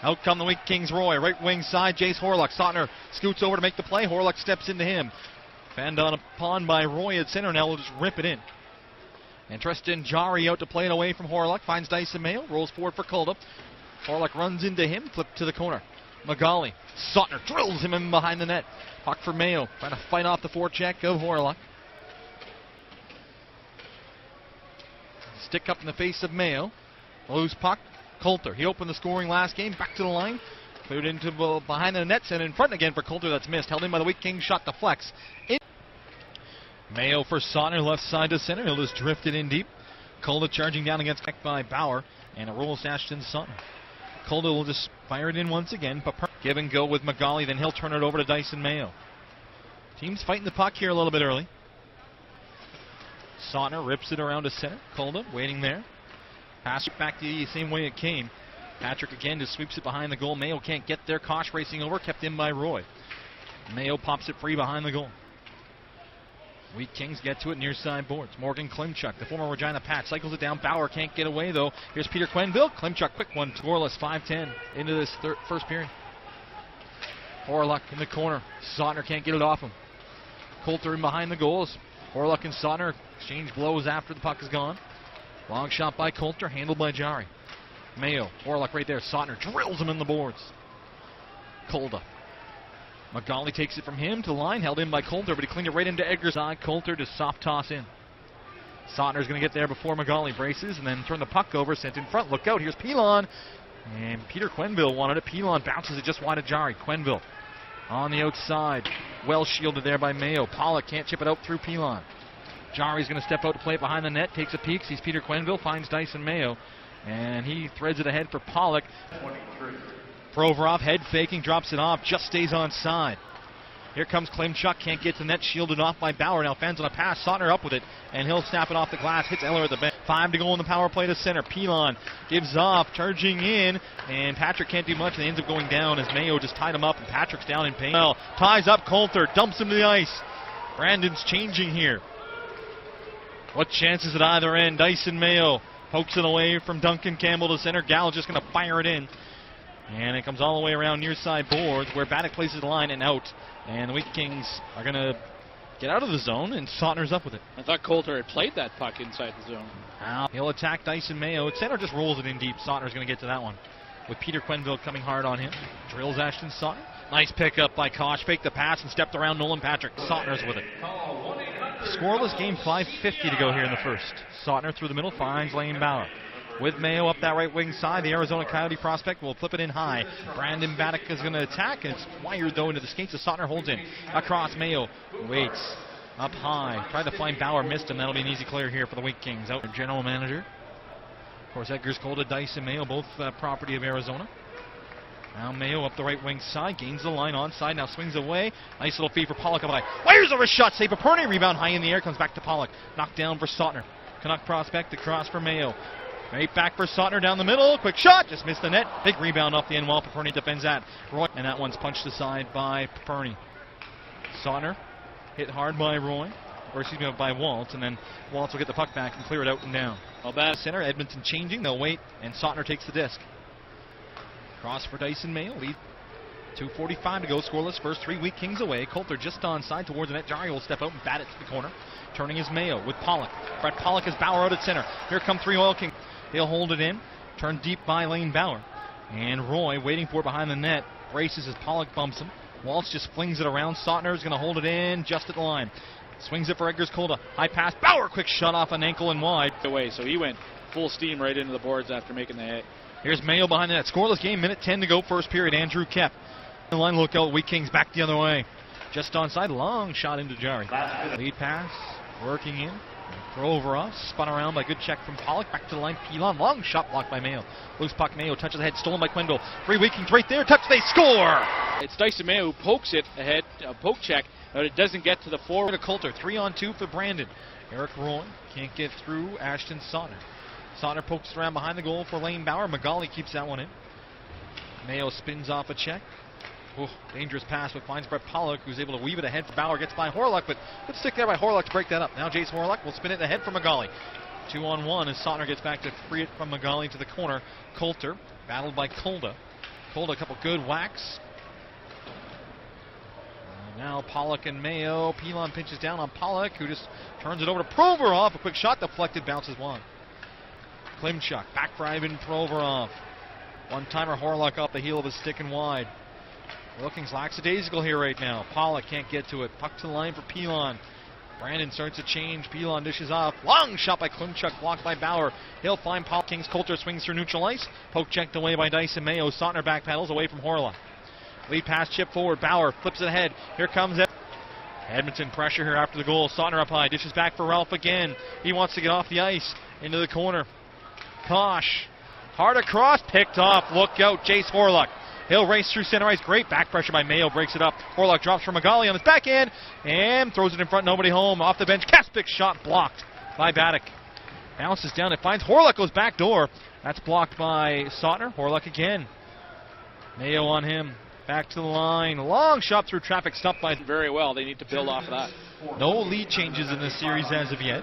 Out come the Wheat Kings. Roy, right wing side, Jace Horlock. Sautner scoots over to make the play. Horlock steps into him. Fanned on upon by Roy at center. Now we'll just rip it in. And Tristan Jari out to play it away from Horlock. Finds Dyson Mayo. Rolls forward for Kulda. Horlock runs into him. Flip to the corner. Magali. Sautner drills him in behind the net. Puck for Mayo. Trying to fight off the forecheck of Horlock. Stick up in the face of Mayo. Loose puck. Coulter. He opened the scoring last game. Back to the line. Cleared into behind the nets and in front again for Coulter. That's missed. Held in by the Wheat Kings. Shot deflects. Mayo for Sautner. Left side to center. He'll just drift it in deep. Coulter charging down against by Bauer. And it rolls to Ashton Sautner. Coulter will just fire it in once again. But give and go with Magali. Then he'll turn it over to Dyson Mayo. Team's fighting the puck here a little bit early. Sautner rips it around to center. Coulter waiting there. Pass it back the same way it came. Patrick again just sweeps it behind the goal. Mayo can't get there. Kosh racing over. Kept in by Roy. Mayo pops it free behind the goal. Wheat Kings get to it near side boards. Morgan Klimchuk, the former Regina Pat, cycles it down. Bauer can't get away though. Here's Peter Quenneville. Klimchuk, quick one. Scoreless, 5-10 into this first period. Horlock in the corner. Sautner can't get it off him. Coulter in behind the goals. Horlock and Sautner exchange blows after the puck is gone. Long shot by Coulter, handled by Jari. Mayo, Horlock right there. Sautner drills him in the boards. Kulda. Magali takes it from him to the line, held in by Coulter, but he cleaned it right into Edgar's side. Coulter to soft toss in. Sautner's going to get there before Magali braces and then turn the puck over, sent in front. Look out, here's Pilon. And Peter Quenneville wanted it. Pilon bounces it just wide of Jari. Quenneville on the outside. Well shielded there by Mayo. Pollock can't chip it out through Pilon. Jari's going to step out to play it behind the net, takes a peek, sees Peter Quenneville, finds Dyson Mayo, and he threads it ahead for Pollock. 23. Provorov head faking, drops it off, just stays on side. Here comes Klimchuk, can't get to the net, shielded off by Bauer. Now fans on a pass, Sautner up with it, and he'll snap it off the glass, hits Eller at the bench. 5 to go on the power play to center. Pilon gives off, charging in, and Patrick can't do much, and he ends up going down as Mayo just tied him up, and Patrick's down in pain. Well, ties up Coulter, dumps him to the ice. Brandon's changing here. What chances at either end? Dyson Mayo pokes it away from Duncan Campbell to center. Gall just going to fire it in. And it comes all the way around near side boards where Baddock places the line and out. And the Wheat Kings are going to get out of the zone, and Sautner's up with it. I thought Coulter had played that puck inside the zone. Now he'll attack Dyson Mayo. Center just rolls it in deep. Sautner's going to get to that one. With Peter Quenneville coming hard on him. Drills Ashton Sautner. Nice pickup by Koch. Faked the pass and stepped around Nolan Patrick. Sautner's with it. Scoreless game, 5:50 to go here in the first. Sautner through the middle finds Lane Bauer. With Mayo up that right wing side, the Arizona Coyote prospect will flip it in high. Brandon Baddock is going to attack, and it's wired though into the skates as Sautner holds in. Across Mayo, waits, up high. Tried to find Bauer, missed him. That'll be an easy clear here for the Wheat Kings. Out general manager. Of course, Edgar's Kulda, Dyson Mayo, both property of Arizona. Now Mayo up the right wing side, gains the line onside, now swings away. Nice little feed for Pollock up high. Wires over shot, save Perny, rebound high in the air, comes back to Pollock. Knocked down for Sautner. Canuck prospect across for Mayo. Right back for Sautner down the middle, quick shot, just missed the net. Big rebound off the end wall, Perny defends that. Roy, and that one's punched aside by Perny. Sautner hit hard by Roy, or excuse me, by Waltz, and then Waltz will get the puck back and clear it out and down. Well, bad center, Edmonton changing, they'll wait, and Sautner takes the disc. Cross for Dyson Mayo, lead 2:45 to go, scoreless first, 3 Wheat Kings away. Coulter just onside towards the net. Jari will step out and bat it to the corner. Turning is Mayo with Pollock. Brett Pollock is Bauer out at center. Here come 3 Oil Kings. They'll hold it in. Turn deep by Lane Bauer. And Roy waiting for it behind the net. Braces as Pollock bumps him. Waltz just flings it around. Sautner is going to hold it in just at the line. Swings it for Edgar's Kulda. High pass. Bauer, quick shot off an ankle and wide. Away, so he went full steam right into the boards after making the hit. Here's Mayo behind the net. Scoreless game, minute 10 to go, first period. Andrew Kep. The line look out. Wheat Kings back the other way. Just onside. Long shot into Jari. Lead pass. Working in. Throw over us. Spun around by good check from Pollock. Back to the line. Pilon. Long shot blocked by Mayo. Loose puck. Mayo touches the head. Stolen by Quenneville. 3 Wheat Kings right there. Touch. They score. It's Dyson Mayo who pokes it ahead. Poke check. But it doesn't get to the forward. To Coulter. 3-on-2 for Brandon. Eric Roy can't get through. Ashton Sautner. Sautner pokes around behind the goal for Lane Bauer. Magali keeps that one in. Mayo spins off a check. Ooh, dangerous pass, but finds Brett Pollock, who's able to weave it ahead for Bauer. Gets by Horlock, but good stick there by Horlock to break that up. Now Jace Horlock will spin it ahead for Magali. 2-on-1 as Sautner gets back to free it from Magali to the corner. Coulter, battled by Kulda. pulled a couple good whacks. Now Pollock and Mayo. Pilon pinches down on Pollock, who just turns it over to Provorov. A quick shot deflected, bounces one. Klimchuk back for Ivan Provorov. One-timer Horlock off the heel of his stick and wide. Wilkins lackadaisical here right now. Pollock can't get to it. Puck to the line for Pilon. Brandon starts to change. Pilon dishes off. Long shot by Klimchuk, blocked by Bauer. He'll find Pollock. Kings Coulter swings through neutral ice. Poke checked away by Dyson Mayo. Sautner back pedals away from Horlock. Lead pass chip forward. Bauer flips it ahead. Here comes Edmonton pressure here after the goal. Sautner up high. Dishes back for Ralph again. He wants to get off the ice. Into the corner. Kosh. Hard across. Picked off. Look out. Jace Horlock. He'll race through center ice. Great back pressure by Mayo. Breaks it up. Horlock drops for Magali on his backhand. And throws it in front. Nobody home. Off the bench. Kaspik's shot blocked by Baddock. Bounces down. It finds Horlock. Goes back door. That's blocked by Sautner. Horlock again. Mayo on him. Back to the line. Long shot through traffic. Stopped by. Very well. They need to build off of that. No lead changes in this series as of yet.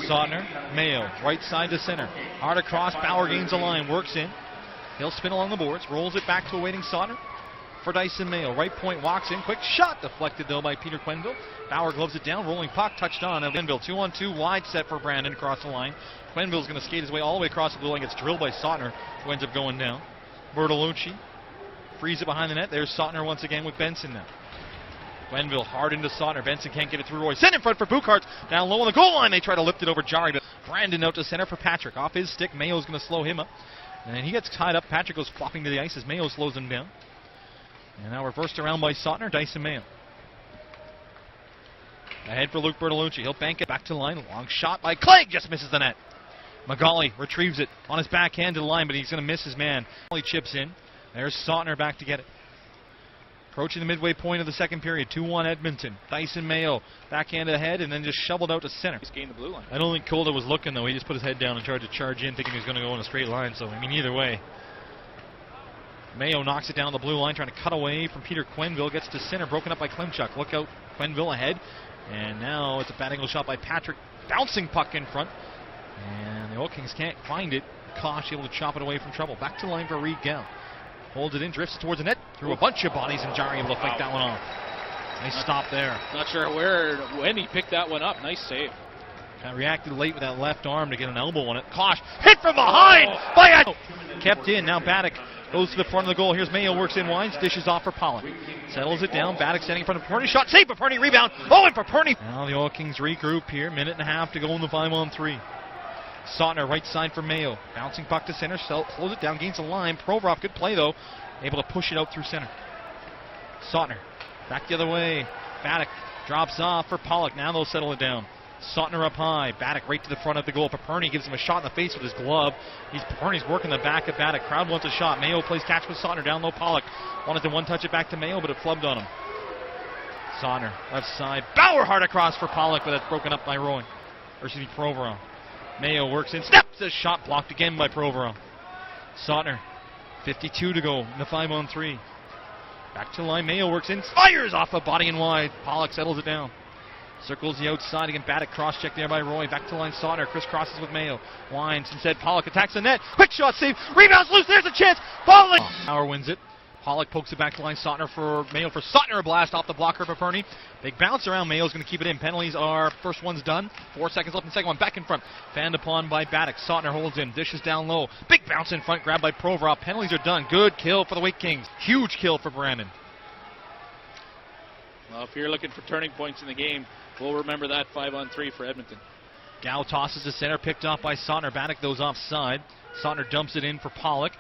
Sautner, Mayo, right side to center. Hard across. Bauer gains the line. Works in. He'll spin along the boards. Rolls it back to a waiting Sautner. For Dyson Mayo. Right point walks in. Quick shot. Deflected though by Peter Quenneville. Bauer gloves it down. Rolling puck. Touched on. Quenneville 2-on-2. Wide set for Brandon across the line. Quenneville's going to skate his way all the way across the blue line. Gets drilled by Sautner, who ends up going down. Bertolucci frees it behind the net. There's Sautner once again with Benson now. Quenneville hard into Sautner. Benson can't get it through Roy. Sent in front for Buchart. Down low on the goal line. They try to lift it over Jari, but Brandon out to center for Patrick. Off his stick. Mayo's going to slow him up. And he gets tied up. Patrick goes flopping to the ice as Mayo slows him down. And now reversed around by Sautner. Dyson Mayo. Ahead for Luke Bertolucci. He'll bank it back to the line. Long shot by Clegg. Just misses the net. Magali retrieves it on his backhand to the line, but he's going to miss his man. He chips in. There's Sautner back to get it. Approaching the midway point of the second period. 2-1 Edmonton. Dyson Mayo backhand ahead and then just shoveled out to center. He's gained the blue line. I don't think Colda was looking though. He just put his head down and tried to charge in thinking he was going to go in a straight line. So, I mean, either way. Mayo knocks it down the blue line trying to cut away from Peter Quenneville. Gets to center. Broken up by Klimchuk. Look out. Quenneville ahead. And now it's a bad angle shot by Patrick. Bouncing puck in front. And the Oil Kings can't find it. Kosh able to chop it away from trouble. Back to the line for Reed Gell. Holds it in, drifts towards the net, through a bunch of bodies, and Jari able to fake that one off. Nice stop there. Not sure when he picked that one up. Nice save. Kind of reacted late with that left arm to get an elbow on it. Kosh hit from behind by a... Kept in. Now Baddock goes to the front of the goal. Here's Mayo, works in, winds, dishes off for Pollock. Settles it down. Baddock standing in front of Perney. Shot saved, but Perney rebound. Oh, and for Perney. Now the Oil Kings regroup here. Minute and a half to go in the 5-on-3. Sautner, right side for Mayo. Bouncing puck to center. Slows it down, gains the line. Provorov, good play though. Able to push it out through center. Sautner, back the other way. Baddock drops off for Pollock. Now they'll settle it down. Sautner up high. Baddock right to the front of the goal. Paperny gives him a shot in the face with his glove. Paperny's working the back of Baddock. Crowd wants a shot. Mayo plays catch with Sautner. Down low, Pollock wanted to one-touch it back to Mayo, but it flubbed on him. Sautner, left side. Bauer hard across for Pollock, but that's broken up by Roy. Or excuse me, Provorov. Mayo works in, steps, a shot blocked again by Provorov. Sautner, 52 to go in the 5-on-3. Back to the line, Mayo works in, fires off a body and wide. Pollock settles it down. Circles the outside again, Baddock cross-check there by Roy. Back to the line, Sautner, crisscrosses with Mayo. Winds, instead Pollock attacks the net. Quick shot save, rebounds loose, there's a chance. Pollock! Power wins it. Pollock pokes it back to the line. Sautner for Mayo for Sautner. A blast off the blocker for Perney. Big bounce around. Mayo's going to keep it in. Penalties are first one's done. 4 seconds left in the second one. Back in front. Fanned upon by Baddock. Sautner holds in. Dishes down low. Big bounce in front. Grabbed by Provorov. Penalties are done. Good kill for the Wake Kings. Huge kill for Brandon. Well, if you're looking for turning points in the game, we'll remember that 5-on-3 for Edmonton. Gow tosses to center. Picked off by Sautner. Baddock goes offside. Sautner dumps it in for Pollock.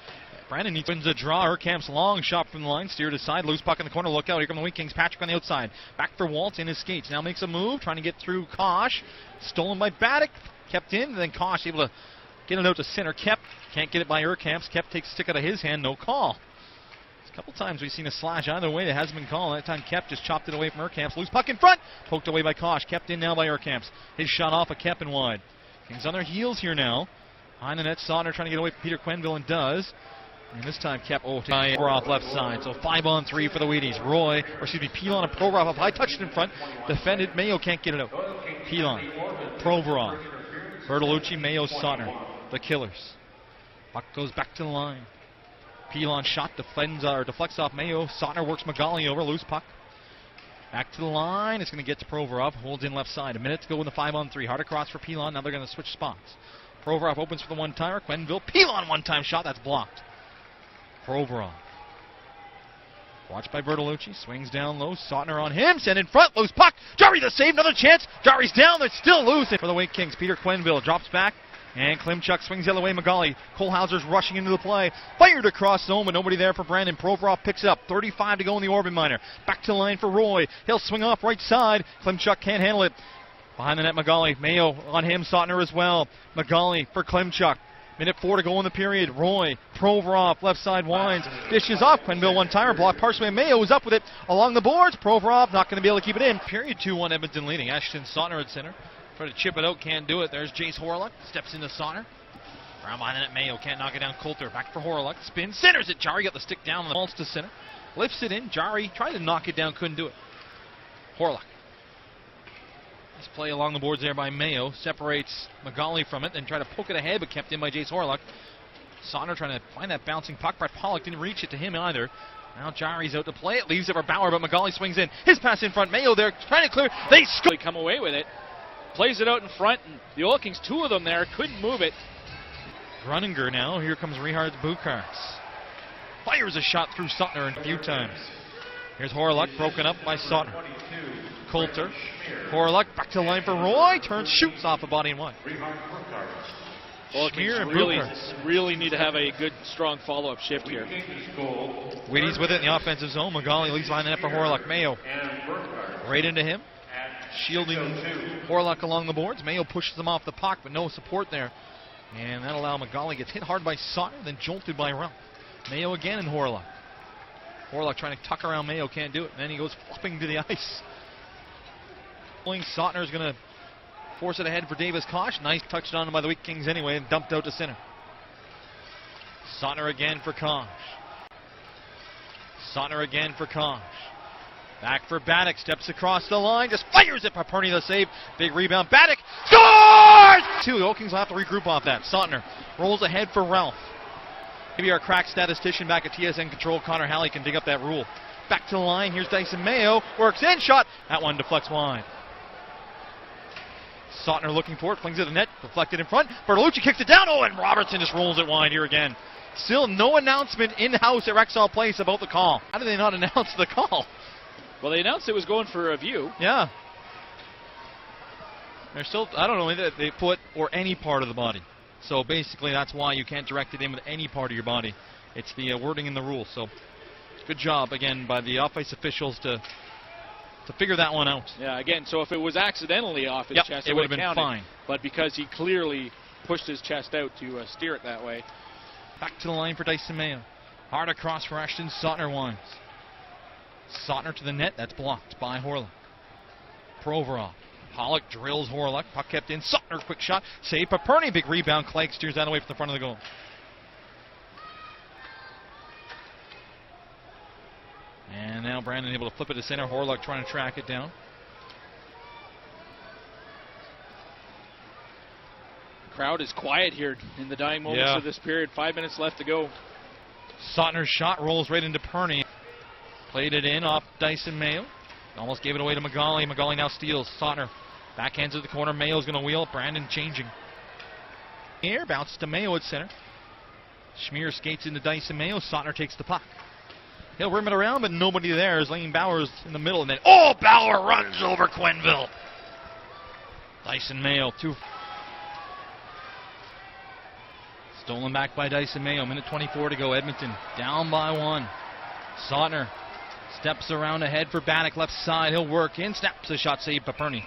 Brandon needs a draw. Urkamp's long shot from the line. Steered aside. Loose puck in the corner. Look out. Here come the Wake Kings. Patrick on the outside. Back for Walt in his skates. Now makes a move. Trying to get through Kosh. Stolen by Baddock. Kept in. And then Kosh able to get it out to center. Kep can't get it by Urkamps. Kep takes a stick out of his hand. No call. A couple times we've seen a slash either way that hasn't been called. That time Kep just chopped it away from Urkamps. Loose puck in front. Poked away by Kosh. Kept in now by Urkamps. His shot off of Kep and wide. Kings on their heels here now. Behind the net. Sautner trying to get away from Peter Quenneville and does. And this time Kep off left side. So 5-on-3 for the Wheaties. Roy, or excuse me, Pilon and Provorov up high, touched in front. Defended. Mayo can't get it out. Pilon, Provorov, Bertolucci, Mayo, Sautner. The Killers. Puck goes back to the line. Pilon shot deflects off Mayo. Sautner works Magali over, loose puck. Back to the line. It's going to get to Provorov. Holds in left side. A minute to go in the 5-on-3. Hard across for Pilon. Now they're going to switch spots. Provorov opens for the one-timer. Quenneville. Pilon one-time shot. That's blocked. Provorov. Watched by Bertolucci. Swings down low. Sautner on him. Sent in front. Loose puck. Jarry the save. Another chance. Jarry's down. They're still loose. For the Wake Kings. Peter Quenneville drops back. And Klimchuk swings the other way. Magali. Kohlhauser's rushing into the play. Fired across zone, but nobody there for Brandon. Provorov picks it up. 35 to go in the Orban minor. Back to the line for Roy. He'll swing off right side. Klimchuk can't handle it. Behind the net, Magali. Mayo on him. Sautner as well. Magali for Klimchuk. Minute 4 to go in the period. Roy. Provorov. Left side winds. Dishes off. Quenneville one-timer. Blocked partially. Mayo is up with it along the boards. Provorov not going to be able to keep it in. Period 2-1 Edmonton leading. Ashton Sautner at center. Try to chip it out, can't do it. There's Jace Horlock, steps into Sautner. Around behind the net, Mayo can't knock it down. Coulter back for Horlock, spins, centers it. Jarry got the stick down on the balls to center, lifts it in. Jarry tried to knock it down, couldn't do it. Horlock. Nice play along the boards there by Mayo. Separates Magali from it, then try to poke it ahead, but kept in by Jace Horlock. Sautner trying to find that bouncing puck. Brett Pollock didn't reach it to him either. Now Jarry's out to play it, leaves it for Bauer, but Magali swings in. His pass in front. Mayo there trying to clear. They score. Come away with it. Plays it out in front, and the Oil Kings, 2 of them there, couldn't move it. Grunninger now. Here comes Richard Bukarts. Fires a shot through Sautner a few times. Here's Horlock, broken up by Sautner. Coulter. Horlock back to the line for Roy. Turns, shoots off a body and one. Oil Kings really need to have a good, strong follow-up shift here. Wheaties with it in the offensive zone. Magali leaves behind the net for Horlock. Mayo right into him. Shielding Horlock along the boards. Mayo pushes them off the puck, but no support there. And that'll allow Magali. Gets hit hard by Sautner, then jolted by Ralph. Mayo again and Horlock. Horlock trying to tuck around Mayo, can't do it. And then he goes flopping to the ice. Sautner's going to force it ahead for Davis Kosh. Nice touched on by the Wake Kings anyway and dumped out to center. Sautner again for Kosh. Sautner again for Kosh. Back for Baddock, steps across the line, just fires it. Paperny the save. Big rebound. Baddock scores! 2. The Oil Kings will have to regroup off that. Sautner rolls ahead for Ralph. Maybe our crack statistician back at TSN Control, Connor Halley, can dig up that rule. Back to the line. Here's Dyson Mayo. Works in. Shot. That one deflects wide. Sautner looking for it. Flings it to the net. Deflected in front. Bertolucci kicks it down. Oh, and Robertson just rolls it wide here again. Still no announcement in-house at Rexall Place about the call. How did they not announce the call? Well, they announced it was going for a review. Yeah. They're still, I don't know, they put or any part of the body. So basically that's why you can't direct it in with any part of your body. It's the wording in the rules. So good job, again, by the off-ice officials to figure that one out. Yeah, again, so if it was accidentally off his chest, it would have been counted, fine. But because he clearly pushed his chest out to steer it that way. Back to the line for Dyson Mayo. Hard across for Ashton Sautner winds. Sautner to the net. That's blocked by Horlock. Provorov. Pollock drills Horlock. Puck kept in. Sautner, quick shot. Save. Paperny, big rebound. Clegg steers that away from the front of the goal. And now Brandon able to flip it to center. Horlock trying to track it down. The crowd is quiet here in the dying moments of this period. 5 minutes left to go. Sautner's shot rolls right into Perney. Played it in off Dyson Mayo. Almost gave it away to Magali. Magali now steals. Sautner backhands at the corner. Mayo's going to wheel. Brandon changing. Here, bounces to Mayo at center. Schmier skates into Dyson Mayo. Sautner takes the puck. He'll rim it around, but nobody there. Is Lane Bauer's in the middle. And then, Bauer runs over Quenneville. Dyson Mayo, 2. Stolen back by Dyson Mayo. Minute 24 to go. Edmonton down by 1. Sautner steps around ahead for Baddock, left side. He'll work in. Snaps the shot, save Paperny.